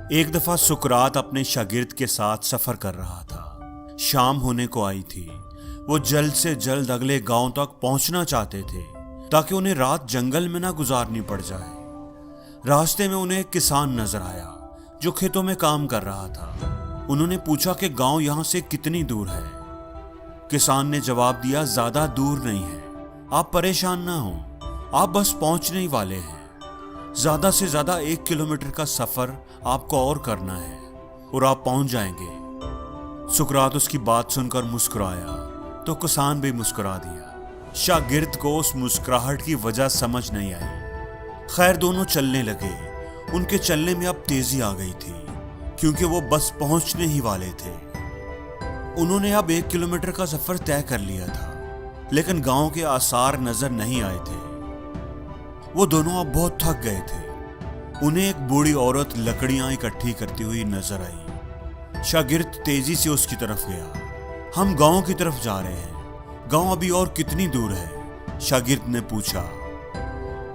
ایک دفعہ سقراط اپنے شاگرد کے ساتھ سفر کر رہا تھا۔ شام ہونے کو آئی تھی۔ وہ جلد سے جلد اگلے گاؤں تک پہنچنا چاہتے تھے تاکہ انہیں رات جنگل میں نہ گزارنی پڑ جائے۔ راستے میں انہیں ایک کسان نظر آیا جو کھیتوں میں کام کر رہا تھا۔ انہوں نے پوچھا کہ گاؤں یہاں سے کتنی دور ہے؟ کسان نے جواب دیا، زیادہ دور نہیں ہے، آپ پریشان نہ ہوں، آپ بس پہنچنے ہی والے ہیں۔ زیادہ سے زیادہ 1 کلومیٹر کا سفر آپ کو اور کرنا ہے اور آپ پہنچ جائیں گے۔ سقراط اس کی بات سن کر مسکرایا تو کسان بھی مسکرا دیا۔ شاگرد کو اس مسکراہٹ کی وجہ سمجھ نہیں آئی۔ خیر دونوں چلنے لگے۔ ان کے چلنے میں اب تیزی آ گئی تھی کیونکہ وہ بس پہنچنے ہی والے تھے۔ انہوں نے اب 1 کلومیٹر کا سفر طے کر لیا تھا لیکن گاؤں کے آثار نظر نہیں آئے تھے۔ وہ دونوں اب بہت تھک گئے تھے۔ انہیں ایک بوڑھی عورت لکڑیاں اکٹھی کرتی ہوئی نظر آئی۔ شاگرد تیزی سے اس کی طرف گیا۔ ہم گاؤں کی طرف جا رہے ہیں، گاؤں ابھی اور کتنی دور ہے؟ شاگرد نے پوچھا۔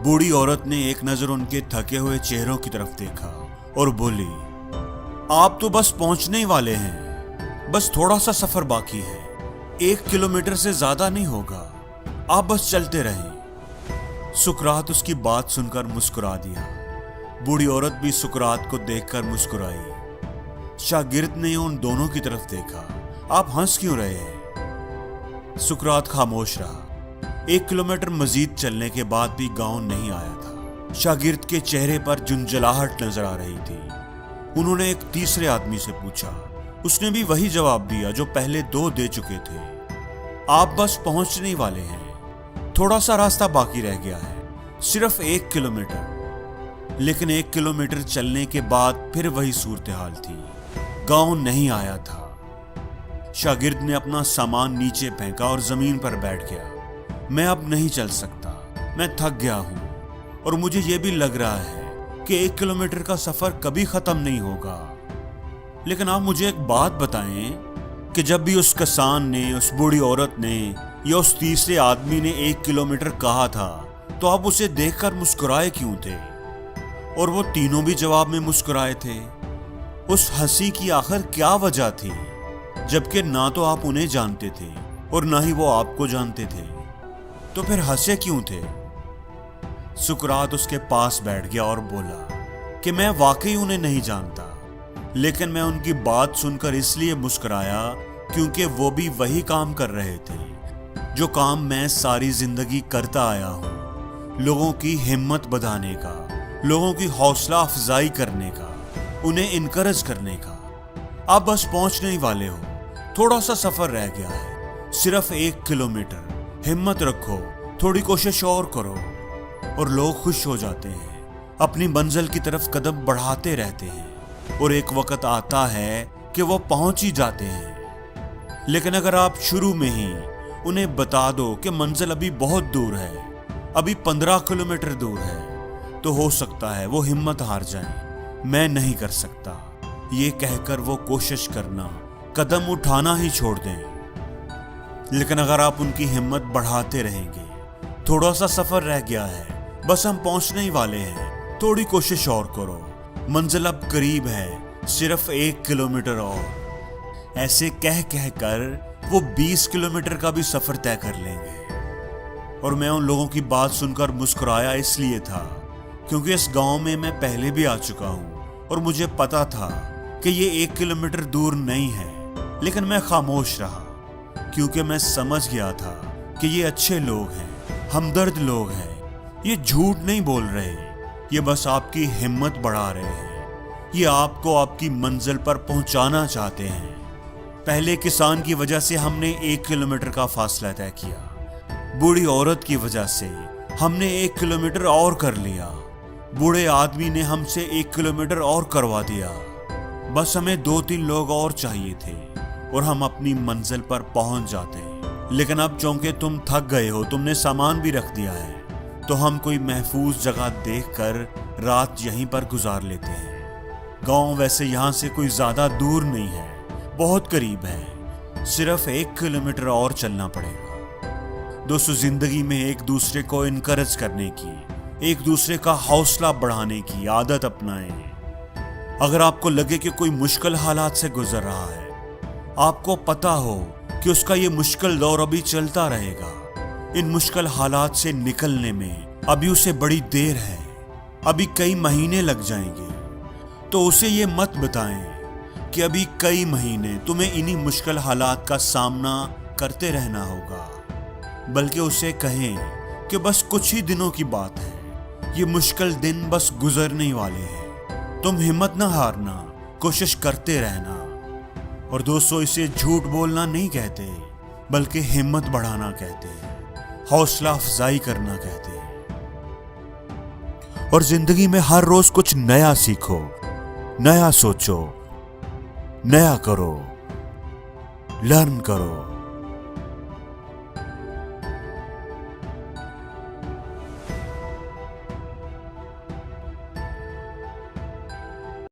بوڑھی عورت نے ایک نظر ان کے تھکے ہوئے چہروں کی طرف دیکھا اور بولی، آپ تو بس پہنچنے ہی والے ہیں، بس تھوڑا سا سفر باقی ہے، 1 کلومیٹر سے زیادہ نہیں ہوگا، آپ بس چلتے رہیں۔ سقراط اس کی بات سن کر مسکرا دیا۔ بوڑھی عورت بھی سقراط کو دیکھ کر مسکرائی۔ شاگرد نے ان دونوں کی طرف دیکھا۔ آپ ہنس کیوں رہے ہیں؟ سقراط خاموش رہا۔ 1 کلومیٹر مزید چلنے کے بعد بھی گاؤں نہیں آیا تھا۔ شاگرد کے چہرے پر جنجلاہٹ نظر آ رہی تھی۔ انہوں نے ایک تیسرے آدمی سے پوچھا۔ اس نے بھی وہی جواب دیا جو پہلے 2 دے چکے تھے، آپ بس پہنچنے ہی والے ہیں، تھوڑا سا راستہ باقی رہ گیا ہے، صرف 1 کلومیٹر۔ لیکن 1 کلومیٹر چلنے کے بعد پھر وہی صورتحال تھی، گاؤں نہیں آیا تھا۔ شاگرد نے اپنا سامان نیچے پھینکا اور زمین پر بیٹھ گیا۔ میں اب نہیں چل سکتا، میں تھک گیا ہوں اور مجھے یہ بھی لگ رہا ہے کہ 1 کلومیٹر کا سفر کبھی ختم نہیں ہوگا۔ لیکن آپ مجھے ایک بات بتائیں کہ جب بھی اس کسان نے، اس بوڑھی عورت نے یا اس تیسرے آدمی نے 1 کلومیٹر کہا تھا تو آپ اسے دیکھ کر مسکرائے کیوں تھے؟ اور وہ تینوں بھی جواب میں مسکرائے تھے۔ اس ہنسی کی آخر کیا وجہ تھی جبکہ نہ تو آپ انہیں جانتے تھے اور نہ ہی وہ آپ کو جانتے تھے؟ تو پھر ہنسے کیوں تھے؟ سقراط اس کے پاس بیٹھ گیا اور بولا کہ میں واقعی انہیں نہیں جانتا، لیکن میں ان کی بات سن کر اس لیے مسکرایا کیونکہ وہ بھی وہی کام کر رہے تھے جو کام میں ساری زندگی کرتا آیا ہوں، لوگوں کی ہمت بڑھانے کا، لوگوں کی حوصلہ افزائی کرنے کا، انہیں انکریج کرنے کا۔ آپ بس پہنچنے ہی والے ہو، تھوڑا سا سفر رہ گیا ہے، صرف 1 کلومیٹر، ہمت رکھو، تھوڑی کوشش اور کرو۔ اور لوگ خوش ہو جاتے ہیں، اپنی منزل کی طرف قدم بڑھاتے رہتے ہیں اور ایک وقت آتا ہے کہ وہ پہنچ ہی جاتے ہیں۔ لیکن اگر آپ شروع میں ہی انہیں بتا دو کہ منزل ابھی بہت دور ہے، ابھی 15 کلومیٹر دور ہے، تو ہو سکتا ہے وہ ہمت ہار جائیں، میں نہیں کر سکتا یہ کہہ کر وہ کوشش کرنا، قدم اٹھانا ہی چھوڑ دیں۔ لیکن اگر آپ ان کی ہمت بڑھاتے رہیں گے، تھوڑا سا سفر رہ گیا ہے، بس ہم پہنچنے ہی والے ہیں، تھوڑی کوشش اور کرو، منزل اب قریب ہے، صرف 1 کلومیٹر اور، ایسے کہہ کر وہ 20 کلومیٹر کا بھی سفر طے کر لیں گے۔ اور میں ان لوگوں کی بات سن کر مسکرایا اس لیے تھا کیونکہ اس گاؤں میں میں پہلے بھی آ چکا ہوں اور مجھے پتا تھا کہ یہ 1 کلومیٹر دور نہیں ہے، لیکن میں خاموش رہا کیونکہ میں سمجھ گیا تھا کہ یہ اچھے لوگ ہیں، ہمدرد لوگ ہیں، یہ جھوٹ نہیں بول رہے، یہ بس آپ کی ہمت بڑھا رہے ہیں، یہ آپ کو آپ کی منزل پر پہنچانا چاہتے ہیں۔ پہلے کسان کی وجہ سے ہم نے 1 کلومیٹر کا فاصلہ طے کیا، بوڑھی عورت کی وجہ سے ہم نے 1 کلومیٹر اور کر لیا، بوڑھے آدمی نے ہم سے 1 کلومیٹر اور کروا دیا، بس ہمیں 2-3 لوگ اور چاہیے تھے اور ہم اپنی منزل پر پہنچ جاتے ہیں۔ لیکن اب چونکہ تم تھک گئے ہو، تم نے سامان بھی رکھ دیا ہے، تو ہم کوئی محفوظ جگہ دیکھ کر رات یہیں پر گزار لیتے ہیں۔ گاؤں ویسے یہاں سے کوئی زیادہ دور نہیں ہے، بہت قریب ہے، صرف 1 کلومیٹر اور چلنا پڑے گا۔ دوستو، زندگی میں ایک دوسرے کو انکریج کرنے کی، ایک دوسرے کا حوصلہ بڑھانے کی عادت اپنائیں۔ اگر آپ کو لگے کہ کوئی مشکل حالات سے گزر رہا ہے، آپ کو پتا ہو کہ اس کا یہ مشکل دور ابھی چلتا رہے گا، ان مشکل حالات سے نکلنے میں ابھی اسے بڑی دیر ہے، ابھی کئی مہینے لگ جائیں گے، تو اسے یہ مت بتائیں کہ ابھی کئی مہینے تمہیں انہی مشکل حالات کا سامنا کرتے رہنا ہوگا، بلکہ اسے کہیں کہ بس کچھ ہی دنوں کی بات ہے، یہ مشکل دن بس گزرنے والے ہیں، تم ہمت نہ ہارنا، کوشش کرتے رہنا۔ اور دوستو، اسے جھوٹ بولنا نہیں کہتے، بلکہ ہمت بڑھانا کہتے ہیں، حوصلہ افزائی کرنا کہتے ہیں۔ اور زندگی میں ہر روز کچھ نیا سیکھو، نیا سوچو، نیا کرو، لرن کرو۔